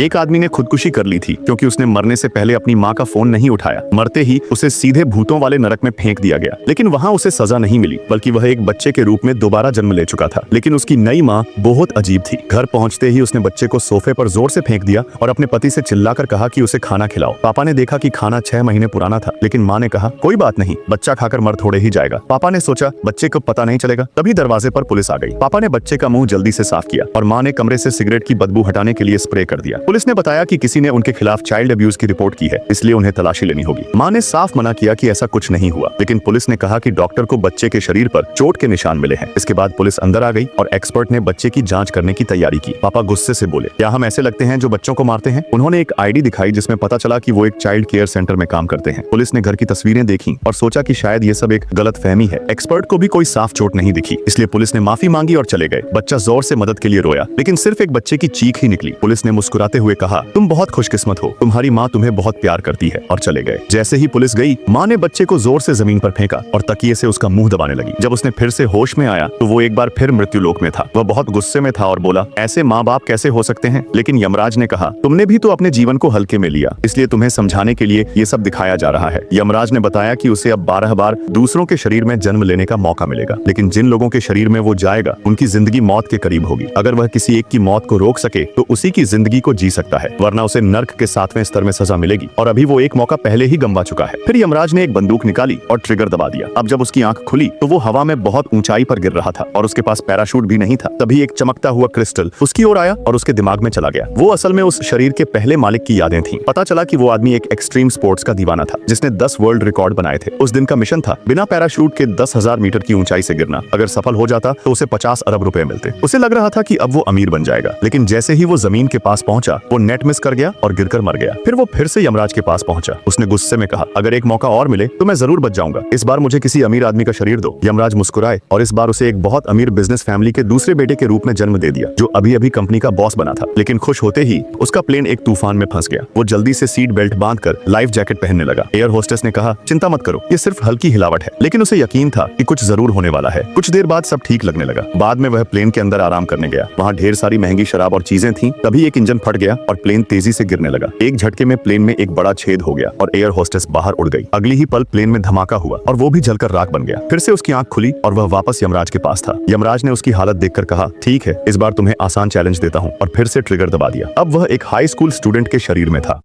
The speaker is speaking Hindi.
एक आदमी ने खुदकुशी कर ली थी क्योंकि उसने मरने से पहले अपनी माँ का फोन नहीं उठाया। मरते ही उसे सीधे भूतों वाले नरक में फेंक दिया गया, लेकिन वहाँ उसे सजा नहीं मिली, बल्कि वह एक बच्चे के रूप में दोबारा जन्म ले चुका था। लेकिन उसकी नई माँ बहुत अजीब थी। घर पहुँचते ही उसने बच्चे को सोफे पर जोर से फेंक दिया और अपने पति से चिल्लाकर कहा कि उसे खाना खिलाओ। पापा ने देखा कि खाना 6 महीने पुराना था, लेकिन माँ ने कहा कोई बात नहीं, बच्चा खाकर मर थोड़े ही जाएगा। पापा ने सोचा बच्चे को पता नहीं चलेगा। तभी दरवाजे पर पुलिस आ गई। पापा ने बच्चे का मुंह जल्दी से साफ किया और माँ ने कमरे से सिगरेट की बदबू हटाने के लिए स्प्रे कर दिया। पुलिस ने बताया कि किसी ने उनके खिलाफ चाइल्ड अब्यूज की रिपोर्ट की है, इसलिए उन्हें तलाशी लेनी होगी। माँ ने साफ मना किया कि ऐसा कुछ नहीं हुआ, लेकिन पुलिस ने कहा कि डॉक्टर को बच्चे के शरीर पर चोट के निशान मिले हैं। इसके बाद पुलिस अंदर आ गई और एक्सपर्ट ने बच्चे की जांच करने की तैयारी की। पापा गुस्से से बोले, क्या हम ऐसे लगते हैं जो बच्चों को मारते हैं? उन्होंने एक आईडी दिखाई जिसमें पता चला कि वो एक चाइल्ड केयर सेंटर में काम करते हैं। पुलिस ने घर की तस्वीरें देखी और सोचा कि शायद ये सब एक गलतफहमी है। एक्सपर्ट को भी कोई साफ चोट नहीं दिखी, इसलिए पुलिस ने माफी मांगी और चले गए। बच्चा जोर से मदद के लिए रोया, लेकिन सिर्फ एक बच्चे की चीख ही निकली। पुलिस ने मुस्कुराते हुए कहा, तुम बहुत खुशकिस्मत हो, तुम्हारी माँ तुम्हें बहुत प्यार करती है, और चले गए। जैसे ही पुलिस गई, माँ ने बच्चे को जोर से जमीन पर फेंका और तकिए से उसका मुंह दबाने लगी। जब उसने फिर से होश में आया तो वो एक बार फिर मृत्यु लोक में था। वह बहुत गुस्से में था और बोला, ऐसे माँ बाप कैसे हो सकते हैं? लेकिन यमराज ने कहा, तुमने भी तो अपने जीवन को हल्के में लिया, इसलिए तुम्हें समझाने के लिए ये सब दिखाया जा रहा है। यमराज ने बताया कि उसे अब 12 बार दूसरों के शरीर में जन्म लेने का मौका मिलेगा, लेकिन जिन लोगों के शरीर में वो जाएगा उनकी जिंदगी मौत के करीब होगी। अगर वह किसी एक की मौत को रोक सके तो उसी की जिंदगी को जी सकता है, वरना उसे नर्क के 7वें स्तर में सजा मिलेगी, और अभी वो एक मौका पहले ही गंवा चुका है। फिर यमराज ने एक बंदूक निकाली और ट्रिगर दबा दिया। अब जब उसकी आंख खुली तो वो हवा में बहुत ऊंचाई पर गिर रहा था और उसके पास पैराशूट भी नहीं था। तभी एक चमकता हुआ क्रिस्टल उसकी ओर आया और उसके दिमाग में चला गया। वो असल में उस शरीर के पहले मालिक की यादें थीं। पता चला कि वो आदमी एक एक्सट्रीम स्पोर्ट्स का दीवाना था, जिसने 10 वर्ल्ड रिकॉर्ड बनाए थे। उस दिन का मिशन था बिना पैराशूट के 10,000 मीटर की ऊंचाई से गिरना। अगर सफल हो जाता तो उसे 50 अरब रुपए मिलते। उसे लग रहा था कि अब वो अमीर बन जाएगा, लेकिन जैसे ही वो जमीन के पास पहुंचा, वो नेट मिस कर गया और गिरकर मर गया। फिर वो फिर से यमराज के पास पहुंचा। उसने गुस्से में कहा, अगर एक मौका और मिले तो मैं जरूर बच जाऊंगा। इस बार मुझे किसी अमीर आदमी का शरीर दो। यमराज मुस्कुराए और इस बार उसे एक बहुत अमीर बिजनेस फैमिली के दूसरे बेटे के रूप में जन्म दे दिया, जो अभी अभी कंपनी का बॉस बना था। लेकिन खुश होते ही उसका प्लेन एक तूफान में फंस गया। वो जल्दी से सीट बेल्ट बांधकर लाइफ जैकेट पहनने लगा। एयर होस्टेस ने कहा, चिंता मत करो, ये सिर्फ हल्की हिलावट है। लेकिन उसे यकीन था कि कुछ जरूर होने वाला है। कुछ देर बाद सब ठीक लगने लगा। बाद में वह प्लेन के अंदर आराम करने गया। वहाँ ढेर सारी महंगी शराब और चीजें थीं। तभी एक इंजन फट गया और प्लेन तेजी से गिरने लगा। एक झटके में प्लेन में एक बड़ा छेद हो गया और एयर होस्टेस बाहर उड़ गई। अगली ही पल प्लेन में धमाका हुआ और वो भी जलकर राख बन गया। फिर से उसकी आंख खुली और वह वापस यमराज के पास था। यमराज ने उसकी हालत देखकर कहा, ठीक है, इस बार तुम्हें आसान चैलेंज देता हूँ, और फिर से ट्रिगर दबा दिया। अब वह एक हाई स्कूल स्टूडेंट के शरीर में था।